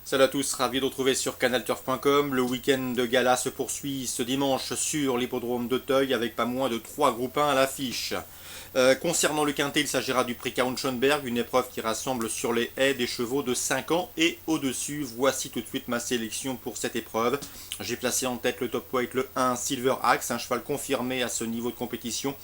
Salut à tous, ravi de retrouver sur canalturf.com. Le week-end de gala se poursuit ce dimanche sur l'hippodrome d'Auteuil avec pas moins de 3 groupes 1 à l'affiche. Concernant le quintet, il s'agira du prix Count-Schönberg, une épreuve qui rassemble sur les haies des chevaux de 5 ans et au-dessus. Voici tout de suite ma sélection pour cette épreuve. J'ai placé en tête le top weight, le 1 Silver Axe, un cheval confirmé à ce niveau de compétition.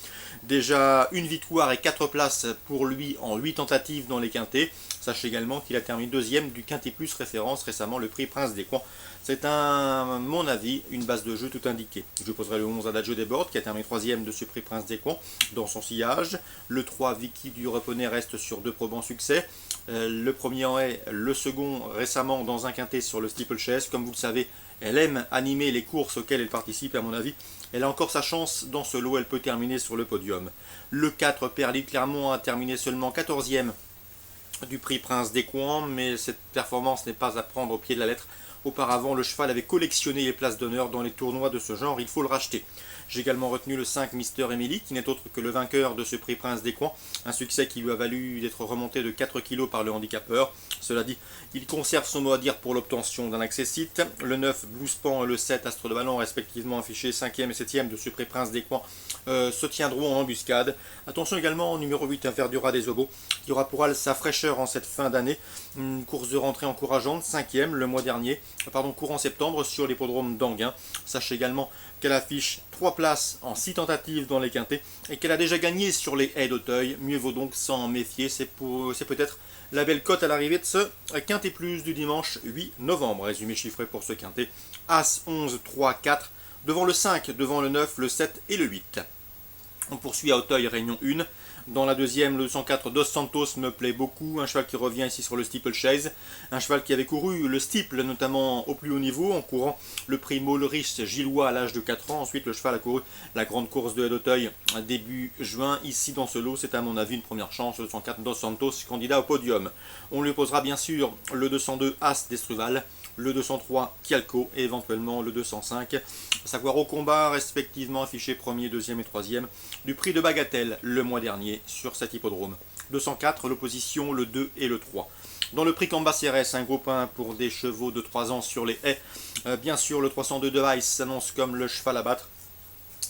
Déjà une victoire et 4 places pour lui en 8 tentatives dans les quintets. Sachez également qu'il a terminé deuxième du Quintet Plus référence récemment le prix Prince des Coins. C'est mon avis, une base de jeu tout indiquée. Je poserai le 11 Adagio Desbordes qui a terminé troisième de ce prix Prince des Coins dans son sillage. Le 3 Vicky du Reponey reste sur 2 probants succès. Le premier en est, le second récemment dans un quintet sur le steeplechase. Comme vous le savez, elle aime animer les courses auxquelles elle participe à mon avis. Elle a encore sa chance dans ce lot, elle peut terminer sur le podium. Le 4 Perlit Clermont a terminé seulement 14e du prix Prince des Coins, mais cette performance n'est pas à prendre au pied de la lettre. Auparavant, le cheval avait collectionné les places d'honneur dans les tournois de ce genre, il faut le racheter. J'ai également retenu le 5 Mister Emily, qui n'est autre que le vainqueur de ce prix Prince des Coins, un succès qui lui a valu d'être remonté de 4 kg par le handicapeur. Cela dit, il conserve son mot à dire pour l'obtention d'un accessite. Le 9 Blue Span et le 7 Astre de Ballon, respectivement affichés 5e et 7e de ce prix Prince des Coins, se tiendront en embuscade. Attention également au numéro 8 Verdura des Obos, qui aura pour elle sa fraîcheur en cette fin d'année. Une course de rentrée encourageante, 5e le mois dernier, courant septembre sur l'hippodrome d'Anguin. Sachez également qu'elle affiche 3 places en 6 tentatives dans les quintets et qu'elle a déjà gagné sur les haies d'Auteuil. Mieux vaut donc s'en méfier, c'est peut-être la belle cote à l'arrivée de ce quintet plus du dimanche 8 novembre. Résumé chiffré pour ce quintet: As, 11, 3, 4, devant le 5, devant le 9, le 7 et le 8. On poursuit à Auteuil, réunion 1. Dans la deuxième, le 104 Dos Santos me plaît beaucoup, un cheval qui revient ici sur le steeplechase, un cheval qui avait couru le steeple notamment au plus haut niveau en courant le prix Maulrich Gillois à l'âge de 4 ans. Ensuite, le cheval a couru la grande course de d'Auteuil début juin. Ici dans ce lot, c'est à mon avis une première chance, le 104 Dos Santos, candidat au podium. On lui posera bien sûr le 202 As d'Estruval, le 203 Kialco et éventuellement le 205, à savoir au combat respectivement affiché premier, deuxième et troisième du prix de Bagatelle le mois dernier sur cet hippodrome. 204 l'opposition, le 2 et le 3. Dans le prix Cambacérès, un groupe 1 pour des chevaux de 3 ans sur les haies. Bien sûr, le 302 de Weiss s'annonce comme le cheval à battre.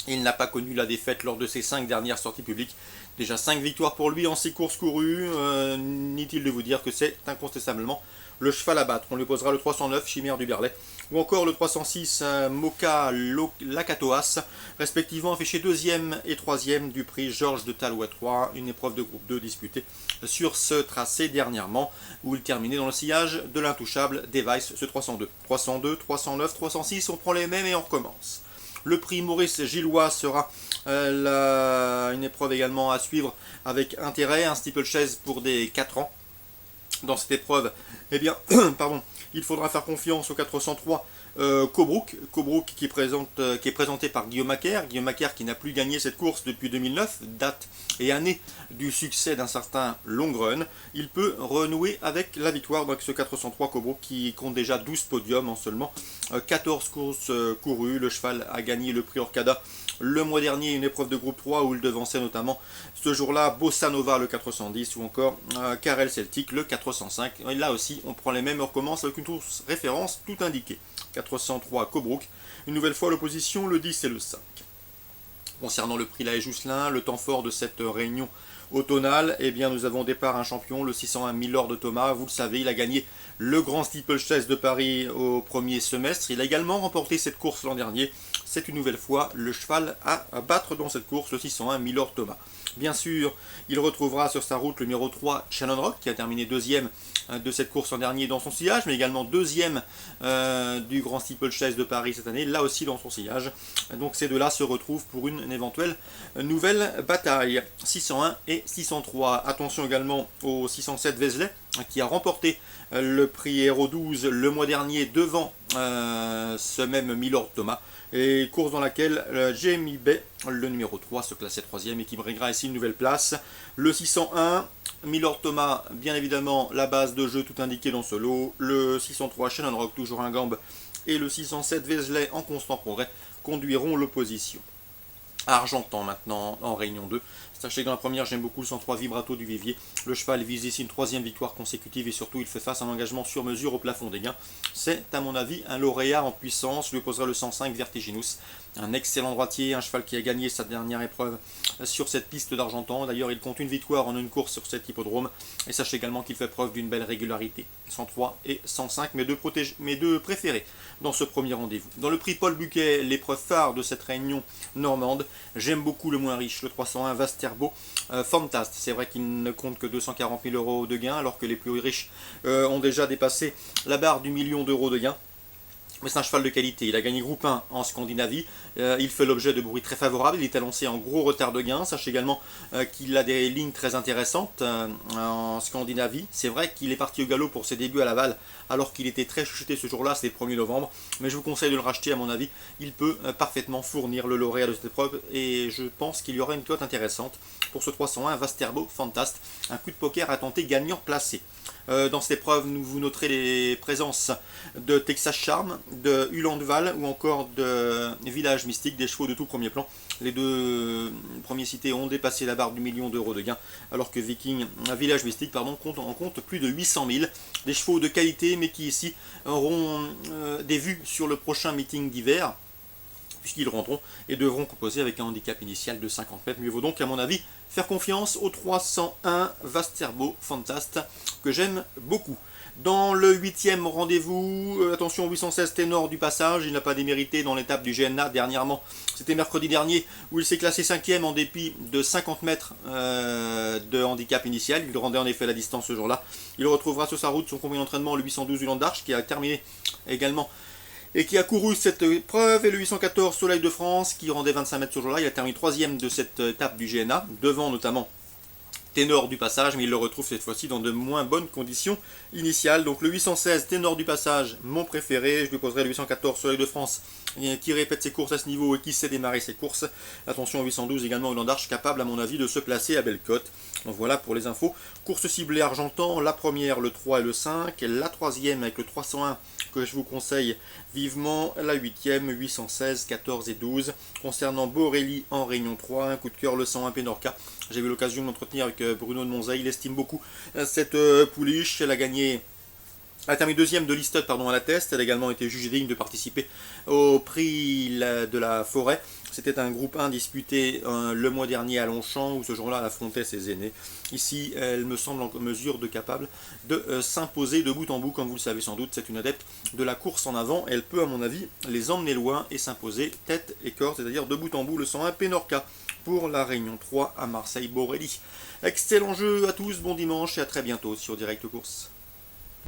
Il n'a pas connu la défaite lors de ses 5 dernières sorties publiques. Déjà 5 victoires pour lui en 6 courses courues. Inutile de vous dire que c'est incontestablement le cheval à battre. On lui posera le 309 Chimère du Berlay ou encore le 306 Moka Lakatoas, respectivement affichés 2e et 3e du prix Georges de Talouet 3, une épreuve de groupe 2 disputée sur ce tracé dernièrement, où il terminait dans le sillage de l'intouchable Device, ce 302. 302, 309, 306, on prend les mêmes et on recommence. Le prix Maurice Gillois sera une épreuve également à suivre avec intérêt, un steeplechase pour des 4 ans. Dans cette épreuve, eh bien, il faudra faire confiance au 403 Cobrook qui est présenté par Guillaume Macaire. Guillaume Macaire qui n'a plus gagné cette course depuis 2009, date et année du succès d'un certain long run. Il peut renouer avec la victoire avec ce 403 Cobrook qui compte déjà 12 podiums en seulement 14 courses courues. Le cheval a gagné le prix Orcada le mois dernier, une épreuve de groupe 3 où il devançait notamment ce jour-là Bossa Nova le 410 ou encore Carel Celtic le 405. Et là aussi, on prend les mêmes et on recommence avec une course référence tout indiquée. 403 Cobrook, une nouvelle fois l'opposition, le 10 et le 5. Concernant le prix La Jousselin, le temps fort de cette réunion automnale, eh bien nous avons au départ un champion, le 601 Milord de Thomas. Vous le savez, il a gagné le grand steeplechase de Paris au premier semestre. Il a également remporté cette course l'an dernier. C'est une nouvelle fois le cheval à battre dans cette course, le 601 Milord Thomas. Bien sûr, il retrouvera sur sa route le numéro 3 Shannon Rock qui a terminé deuxième de cette course l'an dernier dans son sillage, mais également deuxième du grand steeplechase de Paris cette année, là aussi dans son sillage. Donc ces deux-là se retrouvent pour une éventuelle nouvelle bataille. 601 et 603. Attention également au 607 Vézelay qui a remporté le prix Hero 12 le mois dernier devant ce même Milord Thomas. Et course dans laquelle Jamie Bay, le numéro 3, se classait 3e et qui briguera ici une nouvelle place. Le 601, Milord Thomas, bien évidemment, la base de jeu tout indiquée dans ce lot. Le 603, Shannon Rock, toujours un gambe. Et le 607, Vézelay, en constant progrès, conduiront l'opposition. Argentan maintenant en réunion 2. Sachez que dans la première, j'aime beaucoup le 103 Vibrato du Vivier. Le cheval vise ici une troisième victoire consécutive et surtout, il fait face à un engagement sur mesure au plafond des gains. C'est, à mon avis, un lauréat en puissance. Je lui opposerai le 105 Vertiginous. Un excellent droitier, un cheval qui a gagné sa dernière épreuve sur cette piste d'Argentan. D'ailleurs, il compte une victoire en une course sur cet hippodrome. Et sachez également qu'il fait preuve d'une belle régularité. 103 et 105, mes deux préférés dans ce premier rendez-vous. Dans le prix Paul Buquet, l'épreuve phare de cette réunion normande, j'aime beaucoup le moins riche, le 301 Vasterbo Fantast. C'est vrai qu'il ne compte que 240 000 euros de gains, alors que les plus riches ont déjà dépassé la barre du million d'euros de gains. Mais c'est un cheval de qualité, il a gagné groupe 1 en Scandinavie, il fait l'objet de bruits très favorables, il est annoncé en gros retard de gain, sachez également qu'il a des lignes très intéressantes en Scandinavie. C'est vrai qu'il est parti au galop pour ses débuts à Laval, alors qu'il était très chuchoté ce jour-là, c'est le 1er novembre, mais je vous conseille de le racheter à mon avis, il peut parfaitement fournir le lauréat de cette épreuve, et je pense qu'il y aura une cote intéressante pour ce 301 Vasterbo Fantast, un coup de poker à tenter gagnant placé. Dans cette épreuve, vous noterez les présences de Texas Charm, de Hulandval ou encore de Village Mystique, des chevaux de tout premier plan. Les deux premiers cités ont dépassé la barre du million d'euros de gains, alors que Village Mystique compte plus de 800 000. Des chevaux de qualité, mais qui ici auront des vues sur le prochain meeting d'hiver, puisqu'ils rentreront et devront composer avec un handicap initial de 50 mètres. Mieux vaut donc, à mon avis, faire confiance au 301 Vasterbo Fantast, que j'aime beaucoup. Dans le 8e rendez-vous, attention, 816 Ténor du Passage, il n'a pas démérité dans l'étape du GNA dernièrement. C'était mercredi dernier où il s'est classé 5e en dépit de 50 mètres de handicap initial. Il rendait en effet la distance ce jour-là. Il retrouvera sur sa route son compagnon d'entraînement, le 812 Uland d'Arche, qui a terminé également et qui a couru cette épreuve, et le 814 Soleil de France, qui rendait 25 mètres ce jour-là. Il a terminé 3e de cette étape du GNA, devant notamment Ténor du Passage, mais il le retrouve cette fois-ci dans de moins bonnes conditions initiales. Donc le 816 Ténor du Passage, mon préféré. Je lui poserai le 814 Soleil de France, qui répète ses courses à ce niveau et qui sait démarrer ses courses. Attention au 812 également, Uland d'Arche, capable à mon avis de se placer à belle cote. Donc voilà pour les infos. Course ciblée Argentan, la première le 3 et le 5, la troisième avec le 301 que je vous conseille vivement, la 8e, 816, 14 et 12. Concernant Borelli en Réunion 3, un coup de cœur, le 101 Pénorca. J'ai eu l'occasion de m'entretenir avec Bruno de Monza, il estime beaucoup cette pouliche. Elle a gagné, elle a terminé deuxième de Listed à la test. Elle a également été jugée digne de participer au prix de la forêt. C'était un groupe 1 disputé le mois dernier à Longchamp, où ce jour-là elle affrontait ses aînés. Ici, elle me semble en mesure de capable de s'imposer de bout en bout, comme vous le savez sans doute. C'est une adepte de la course en avant. Elle peut, à mon avis, les emmener loin et s'imposer tête et corps, c'est-à-dire de bout en bout, le 101 Pénorca pour la Réunion 3 à Marseille-Borelli. Excellent jeu à tous, bon dimanche et à très bientôt sur Direct Course.